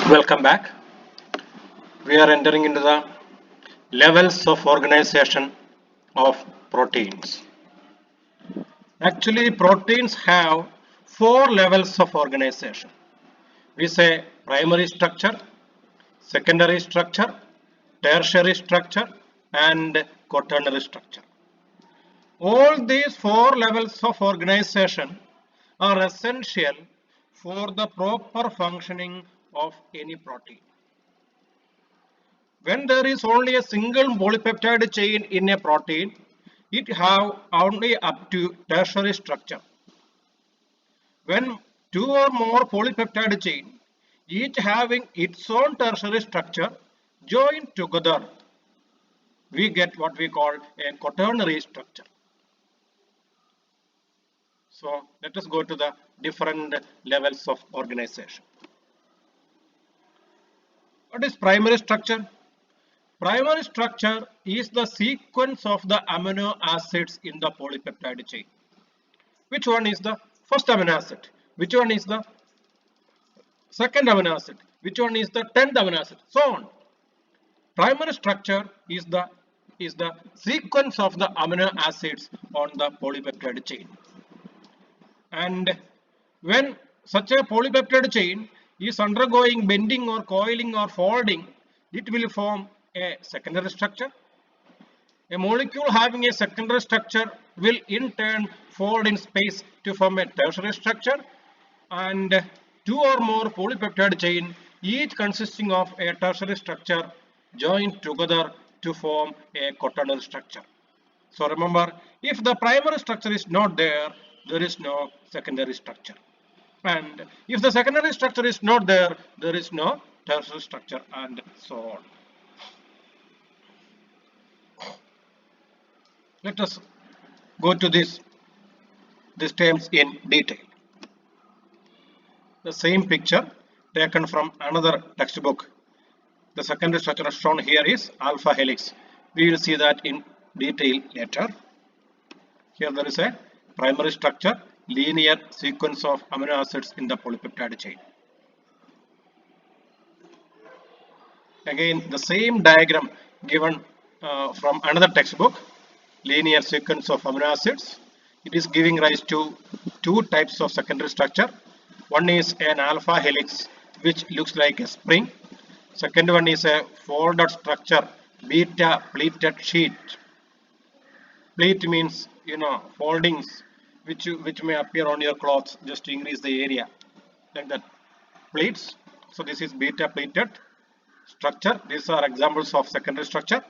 Welcome back. We are entering into the levels of organization of proteins. Actually, proteins have four levels of organization. We say primary structure, secondary structure, tertiary structure, and quaternary structure. All these four levels of organization are essential for the proper functioning of any protein. When there is only a single polypeptide chain in a protein, it have only up to tertiary structure. When two or more polypeptide chain, each having its own tertiary structure, join together, we get what we call a quaternary structure. So let us go to the different levels of organization. What is primary structure? Primary structure is the sequence of the amino acids in the polypeptide chain. Which one is the first amino acid? Which one is the second amino acid? Which one is the 10th amino acid? So on. Primary structure is the sequence of the amino acids on the polypeptide chain. And when such a polypeptide chain is undergoing bending or coiling or folding, it will form a secondary structure. A molecule having a secondary structure will in turn fold in space to form a tertiary structure, and two or more polypeptide chain each consisting of a tertiary structure join together to form a quaternary structure. So remember, if the primary structure is not there, there is no secondary structure. And if the secondary structure is not there, there is no tertiary structure, and so on. Let us go to these terms in detail. The same picture taken from another textbook. The secondary structure shown here is alpha helix. We will see that in detail later. Here there is a primary structure, linear sequence of amino acids in the polypeptide chain. Again, the same diagram given from another textbook, linear sequence of amino acids. It is giving rise to two types of secondary structure. One is an alpha helix, which looks like a spring. Second one is a folded structure, beta pleated sheet. Pleat means, foldings which may appear on your clothes just to increase the area, like that. Pleats. So this is beta pleated structure. These are examples of secondary structure.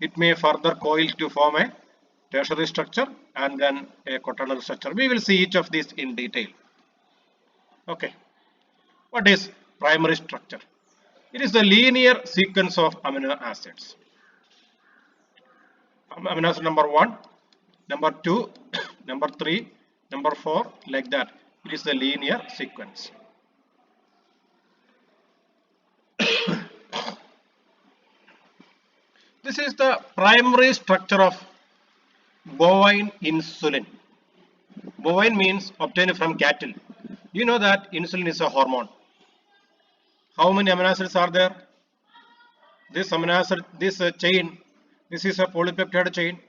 It may further coil to form a tertiary structure and then a quaternary structure. We will see each of these in detail. Okay. What is primary structure? It is the linear sequence of amino acids. Amino acid number 1, number 2, number 3, number 4, like that. It is the linear sequence. This is the primary structure of bovine insulin. Bovine means obtained from cattle. You know that insulin is a hormone. How many amino acids are there? This amino acid, this chain, this is a polypeptide chain.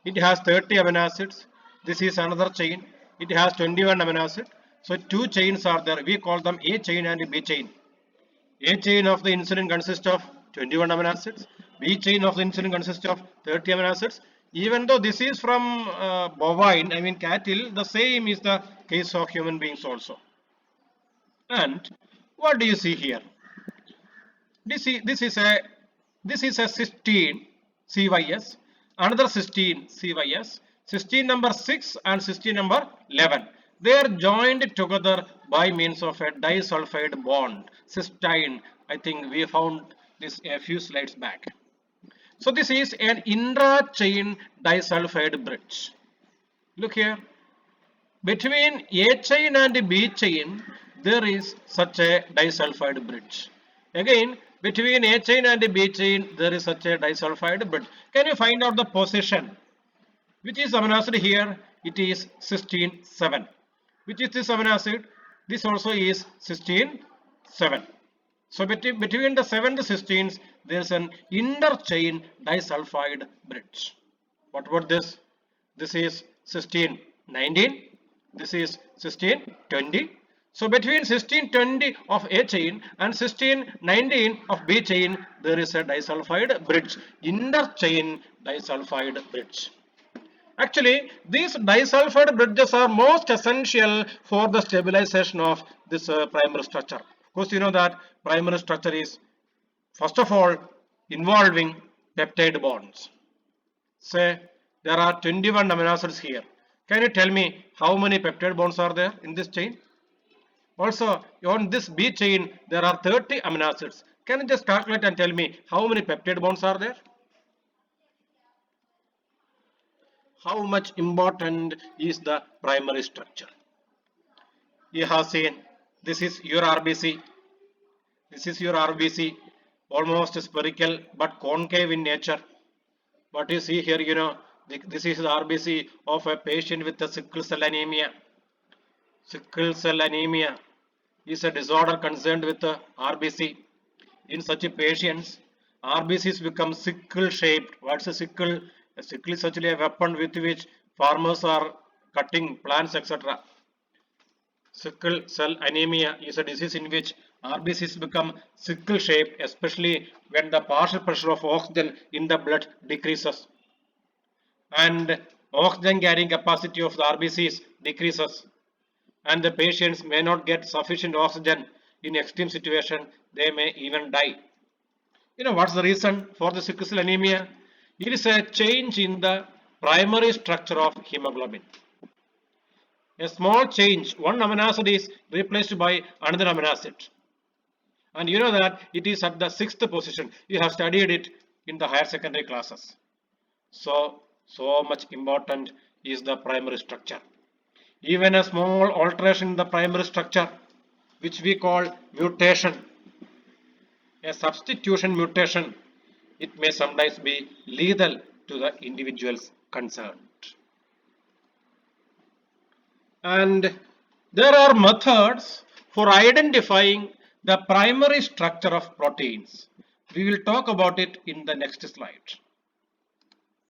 It has 30 amino acids. This is another chain. It has 21 amino acids. So two chains are there. We call them A chain and B chain. A chain of the insulin consists of 21 amino acids. B chain of the insulin consists of 30 amino acids. Even though this is from bovine, I mean cattle, the same is the case of human beings also. And what do you see here? This is a cysteine CYS, another cysteine CYS, cysteine number 6 and cysteine number 11. They are joined together by means of a disulfide bond. Cysteine, I think we found this a few slides back. So this is an intra-chain disulfide bridge. Look here. Between A chain and B chain, there is such a disulfide bridge. Again, between A chain and B chain, there is such a disulfide bridge. Can you find out the position? Which is amino acid here? It is cysteine 7. Which is this amino acid? This also is cysteine 7. So between the 7th cysteines, there is an interchain disulfide bridge. What about this? This is cysteine 19. This is cysteine 20. So between cysteine 20 of A chain and cysteine 19 of B chain, there is a disulfide bridge, interchain disulfide bridge. Actually, these disulfide bridges are most essential for the stabilization of this primary structure. Of course, you know that primary structure is first of all involving peptide bonds. Say there are 21 amino acids here. Can you tell me how many peptide bonds are there in this chain? Also, on this B chain, there are 30 amino acids. Can you just calculate and tell me how many peptide bonds are there? How much important is the primary structure? You have seen this is your RBC. This is your RBC, almost spherical but concave in nature. What you see here, you know, this is the RBC of a patient with a sickle cell anemia. Sickle cell anemia is a disorder concerned with the RBC. In such patients, RBCs become sickle shaped. What's a sickle? A sickle is actually a weapon with which farmers are cutting plants, etc. Sickle cell anemia is a disease in which RBCs become sickle shaped, especially when the partial pressure of oxygen in the blood decreases and oxygen carrying capacity of the RBCs decreases, and the patients may not get sufficient oxygen. In extreme situation, they may even die. You know what's the reason for the sickle cell anemia? It is a change in the primary structure of hemoglobin. A small change, one amino acid is replaced by another amino acid. And you know that it is at the 6th position. You have studied it in the higher secondary classes. So much important is the primary structure. Even a small alteration in the primary structure, which we call mutation, a substitution mutation, it may sometimes be lethal to the individuals concerned. And there are methods for identifying the primary structure of proteins. We will talk about it in the next slide.